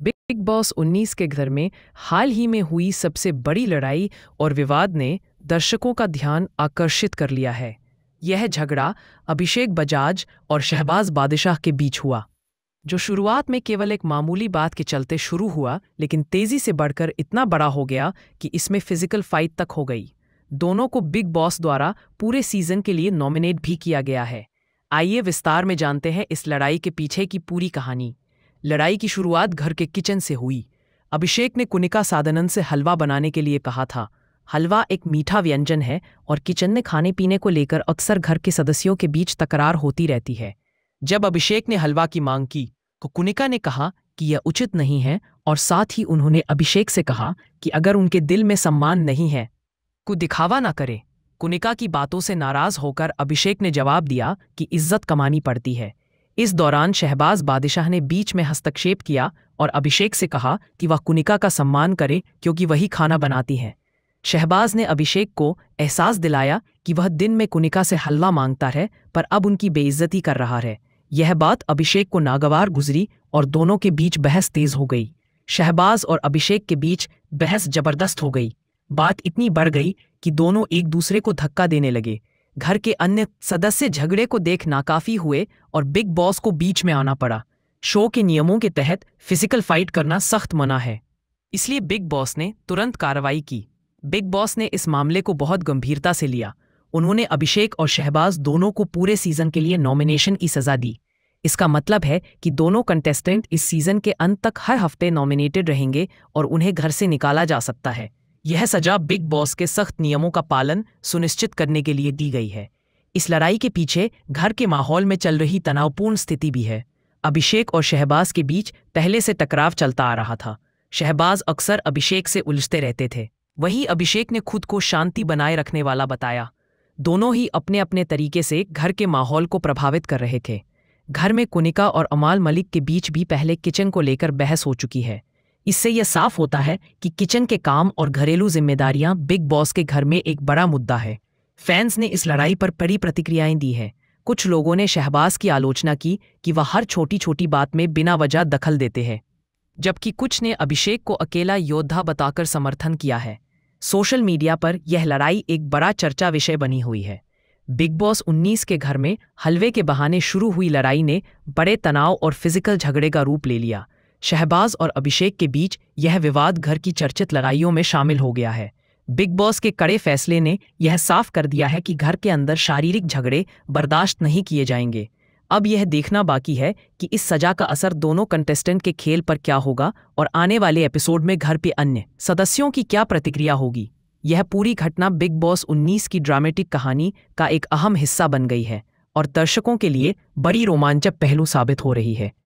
Big boss 19 के घर में हाल ही में हुई सबसे बड़ी लड़ाई और विवाद ने दर्शकों का ध्यान आकर्षित कर लिया है। यह झगड़ा अभिषेक बजाज और शहबाज बादशाह के बीच हुआ, जो शुरुआत में केवल एक मामूली बात के चलते शुरू हुआ, लेकिन तेजी से बढ़कर इतना बड़ा हो गया कि इसमें फिजिकल फाइट तक हो गई। दोनों को बिग बॉस द्वारा पूरे सीजन के लिए नॉमिनेट भी किया गया है। आइए विस्तार में जानते हैं इस लड़ाई के पीछे की पूरी कहानी। लड़ाई की शुरुआत घर के किचन से हुई। अभिषेक ने कुनिका सादनन से हलवा बनाने के लिए कहा था। हलवा एक मीठा व्यंजन है और किचन में खाने पीने को लेकर अक्सर घर के सदस्यों के बीच तकरार होती रहती है। जब अभिषेक ने हलवा की मांग की तो कुनिका ने कहा कि यह उचित नहीं है, और साथ ही उन्होंने अभिषेक से कहा कि अगर उनके दिल में सम्मान नहीं है को दिखावा ना करे। कुनिका की बातों से नाराज होकर अभिषेक ने जवाब दिया कि इज्जत कमानी पड़ती है। इस दौरान शहबाज बादशाह ने बीच में हस्तक्षेप किया और अभिषेक से कहा कि वह कुनिका का सम्मान करे क्योंकि वही खाना बनाती है। शहबाज ने अभिषेक को एहसास दिलाया कि वह दिन में कुनिका से हलवा मांगता है, पर अब उनकी बेइज्जती कर रहा है। यह बात अभिषेक को नागवार गुजरी और दोनों के बीच बहस तेज हो गई। शहबाज और अभिषेक के बीच बहस जबरदस्त हो गई। बात इतनी बढ़ गई कि दोनों एक दूसरे को धक्का देने लगे। घर के अन्य सदस्य झगड़े को देख नाकाफी हुए और बिग बॉस को बीच में आना पड़ा। शो के नियमों के तहत फिजिकल फाइट करना सख्त मना है, इसलिए बिग बॉस ने तुरंत कार्रवाई की। बिग बॉस ने इस मामले को बहुत गंभीरता से लिया। उन्होंने अभिषेक और शहबाज दोनों को पूरे सीजन के लिए नॉमिनेशन की सजा दी। इसका मतलब है कि दोनों कंटेस्टेंट इस सीजन के अंत तक हर हफ्ते नॉमिनेटेड रहेंगे और उन्हें घर से निकाला जा सकता है। यह सजा बिग बॉस के सख्त नियमों का पालन सुनिश्चित करने के लिए दी गई है। इस लड़ाई के पीछे घर के माहौल में चल रही तनावपूर्ण स्थिति भी है। अभिषेक और शहबाज के बीच पहले से टकराव चलता आ रहा था। शहबाज अक्सर अभिषेक से उलझते रहते थे, वहीं अभिषेक ने खुद को शांति बनाए रखने वाला बताया। दोनों ही अपने अपने तरीके से घर के माहौल को प्रभावित कर रहे थे। घर में कुनिका और अमाल मलिक के बीच भी पहले किचन को लेकर बहस हो चुकी है। इससे यह साफ होता है कि किचन के काम और घरेलू जिम्मेदारियां बिग बॉस के घर में एक बड़ा मुद्दा है। फैंस ने इस लड़ाई पर कड़ी प्रतिक्रियाएं दी हैं। कुछ लोगों ने शहबाज की आलोचना की कि वह हर छोटी छोटी बात में बिना वजह दखल देते हैं, जबकि कुछ ने अभिषेक को अकेला योद्धा बताकर समर्थन किया है। सोशल मीडिया पर यह लड़ाई एक बड़ा चर्चा विषय बनी हुई है। बिग बॉस 19 के घर में हलवे के बहाने शुरू हुई लड़ाई ने बड़े तनाव और फिजिकल झगड़े का रूप ले लिया। शहबाज और अभिषेक के बीच यह विवाद घर की चर्चित लड़ाइयों में शामिल हो गया है। बिग बॉस के कड़े फैसले ने यह साफ कर दिया है कि घर के अंदर शारीरिक झगड़े बर्दाश्त नहीं किए जाएंगे। अब यह देखना बाकी है कि इस सजा का असर दोनों कंटेस्टेंट के खेल पर क्या होगा और आने वाले एपिसोड में घर के अन्य सदस्यों की क्या प्रतिक्रिया होगी। यह पूरी घटना बिग बॉस 19 की ड्रामेटिक कहानी का एक अहम हिस्सा बन गई है और दर्शकों के लिए बड़ी रोमांचक पहलू साबित हो रही है।